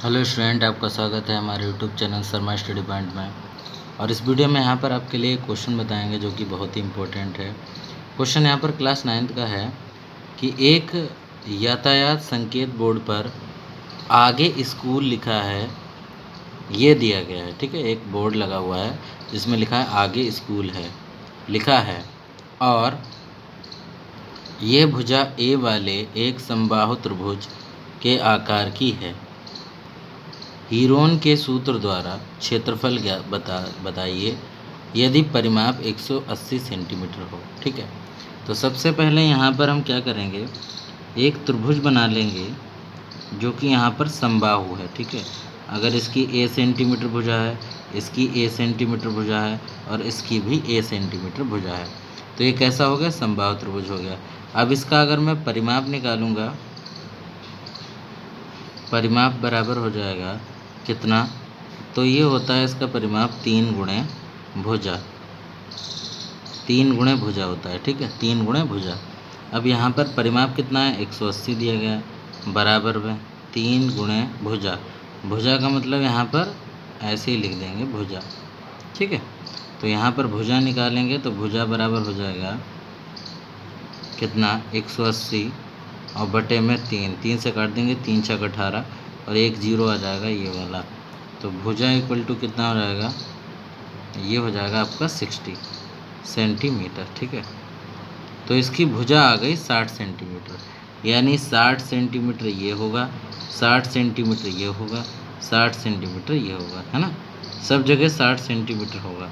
Hello student, आपका स्वागत है हमारे YouTube channel Sharma study point में। और इस वीडियो में यहाँ पर आपके लिए एक क्वेश्चन बताएंगे जो कि बहुत ही इम्पोर्टेंट है। क्वेश्चन यहाँ पर क्लास 9th का है कि एक यातायात संकेत बोर्ड पर आगे स्कूल लिखा है, ये दिया गया है। ठीक है, एक बोर्ड लगा हुआ है जिसमें लिखा है आगे स्कूल है लिखा है, और ये भुजा ए वाले एक समबाहु त्रिभुज के आकार की है। हीरोन के सूत्र द्वारा क्षेत्रफल बताइए यदि परिमाप 180 सेंटीमीटर हो। ठीक है, तो सबसे पहले यहाँ पर हम क्या करेंगे, एक त्रिभुज बना लेंगे जो कि यहाँ पर समबाहु है। ठीक है, अगर इसकी ए सेंटीमीटर भुजा है, इसकी ए सेंटीमीटर भुजा है और इसकी भी ए सेंटीमीटर भुजा है, तो ये कैसा हो गया, समबाहु त्रिभुज हो गया। अब इसका अगर मैं परिमाप निकालूंगा, परिमाप बराबर हो जाएगा कितना, तो ये होता है इसका परिमाप 3 गुणे भुजा, 3 गुणे भुजा होता है। ठीक है, 3 गुणे भुजा। अब यहाँ पर परिमाप कितना है, 180 दिया गया है, बराबर में 3 गुणे भुजा। भुजा का मतलब यहाँ पर ऐसे ही लिख देंगे भुजा। ठीक है, तो यहाँ पर भुजा निकालेंगे तो भुजा बराबर हो जाएगा कितना, 180 और बटे में 3, 3 से काट देंगे, 3 छक 18 और 1 0 आ जाएगा ये वाला, तो भुजा इक्वल टू कितना हो जाएगा, ये हो जाएगा आपका 60 सेंटीमीटर। ठीक है, तो इसकी भुजा आ गई 60 सेंटीमीटर, यानी 60 सेंटीमीटर ये होगा, 60 सेंटीमीटर ये होगा, 60 सेंटीमीटर ये होगा, है ना। सब जगह 60 सेंटीमीटर होगा,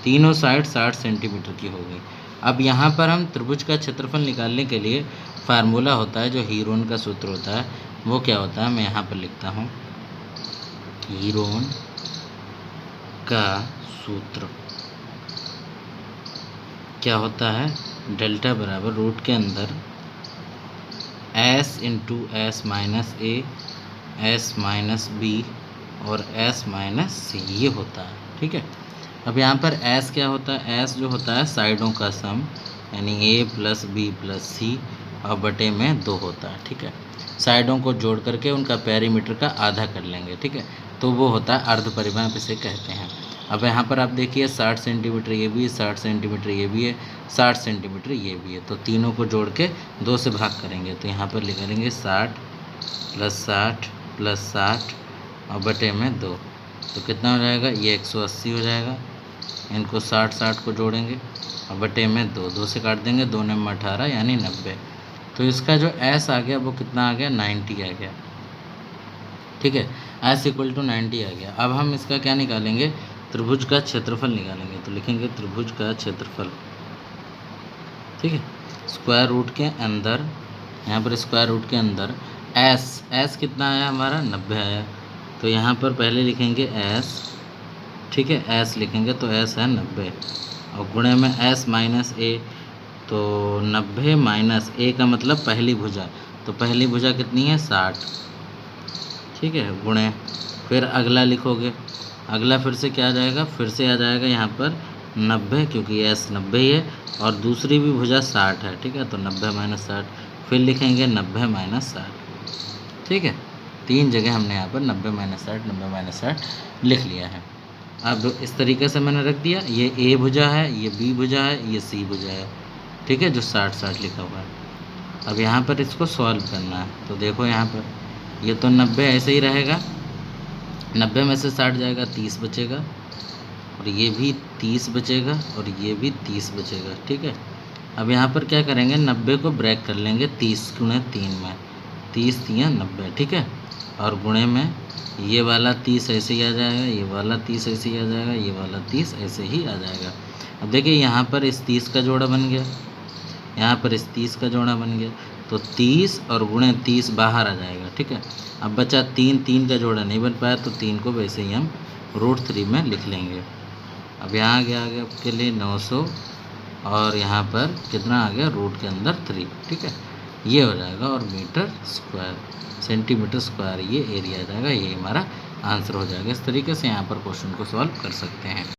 तीनों साइड 60 सेंटीमीटर की होगी। अब यहाँ पर हम त्रिभुज का क्षेत्रफल निकालने के लिए फार्मूला होता है, जो हीरोन का सूत्र होता है, वो क्या होता है, मैं यहाँ पर लिखता हूँ, हीरोन का सूत्र क्या होता है, डेल्टा बराबर रूट के अंदर s इंटू एस माइनस ए, एस माइनस बी और s माइनस सी, ये होता है। ठीक है, अब यहाँ पर s क्या होता है, s जो होता है साइडों का सम, यानी a प्लस बी प्लस सी और बटे में 2 होता है। ठीक है, साइडों को जोड़ करके उनका पेरीमीटर का आधा कर लेंगे। ठीक है, तो वो होता है अर्ध परिमाप, इसे कहते हैं। अब यहाँ पर आप देखिए 60 सेंटीमीटर ये भी है, 60 सेंटीमीटर ये भी है, 60 सेंटीमीटर ये भी है, तो तीनों को जोड़ के 2 से भाग करेंगे, तो यहाँ पर लिखेंगे 60 प्लस 60 प्लस 60 और बटे में 2, तो कितना हो जाएगा, ये 180 हो जाएगा। इनको 60 60 को जोड़ेंगे और बटे में 2, 2 से काट देंगे, 2 में 18 यानी 90, तो इसका जो s आ गया वो कितना आ गया, 90 आ गया। ठीक है, s इक्वल टू 90 आ गया। अब हम इसका क्या निकालेंगे, त्रिभुज का क्षेत्रफल निकालेंगे, तो लिखेंगे त्रिभुज का क्षेत्रफल। ठीक है, स्क्वायर रूट के अंदर, यहाँ पर स्क्वायर रूट के अंदर s कितना आया हमारा, 90 आया, तो यहाँ पर पहले लिखेंगे s। ठीक है, s लिखेंगे तो s है 90 और गुणे में s माइनस a, तो 90 माइनस a का मतलब पहली भुजा, तो पहली भुजा कितनी है, 60। ठीक है, गुणे फिर अगला लिखोगे, अगला फिर से क्या आ जाएगा, फिर से आ जाएगा यहाँ पर 90, क्योंकि s 90 ही है और दूसरी भी भुजा 60 है। ठीक है, तो 90 माइनस 60, फिर लिखेंगे 90 माइनस 60। ठीक है, 3 जगह हमने यहाँ पर 90 माइनस 60, 90 माइनस 60 लिख लिया है। अब इस तरीके से मैंने रख दिया, ये a भुजा है, ये b भुजा है, ये c भुजा है। ठीक है, जो 60 60 लिखा हुआ है। अब यहाँ पर इसको सॉल्व करना है, तो देखो यहाँ पर ये तो 90 ऐसे ही रहेगा, 90 में से 60 जाएगा, 30 बचेगा और ये भी 30 बचेगा और ये भी 30 बचेगा। ठीक है, अब यहाँ पर क्या करेंगे, 90 को ब्रेक कर लेंगे 30 गुणे 3 में, 30 3 90। ठीक है, और गुणे में ये वाला 30 ऐसे ही आ जाएगा, ये वाला 30 ऐसे ही आ जाएगा, ये वाला 30 ऐसे ही आ जाएगा। अब देखिए यहाँ पर इस 30 का जोड़ा बन गया, यहाँ पर इस 30 का जोड़ा बन गया, तो 30 और गुणे 30 बाहर आ जाएगा। ठीक है, अब बचा 3, 3 का जोड़ा नहीं बन पाया, तो 3 को वैसे ही हम √3 में लिख लेंगे। अब यहाँ आ गया आपके लिए 900 और यहाँ पर कितना आ गया, रूट के अंदर 3। ठीक है, ये हो जाएगा, और मीटर स्क्वायर, सेंटीमीटर स्क्वायर ये एरिया आ जाएगा, ये हमारा आंसर हो जाएगा। इस तरीके से यहाँ पर क्वेश्चन को सॉल्व कर सकते हैं।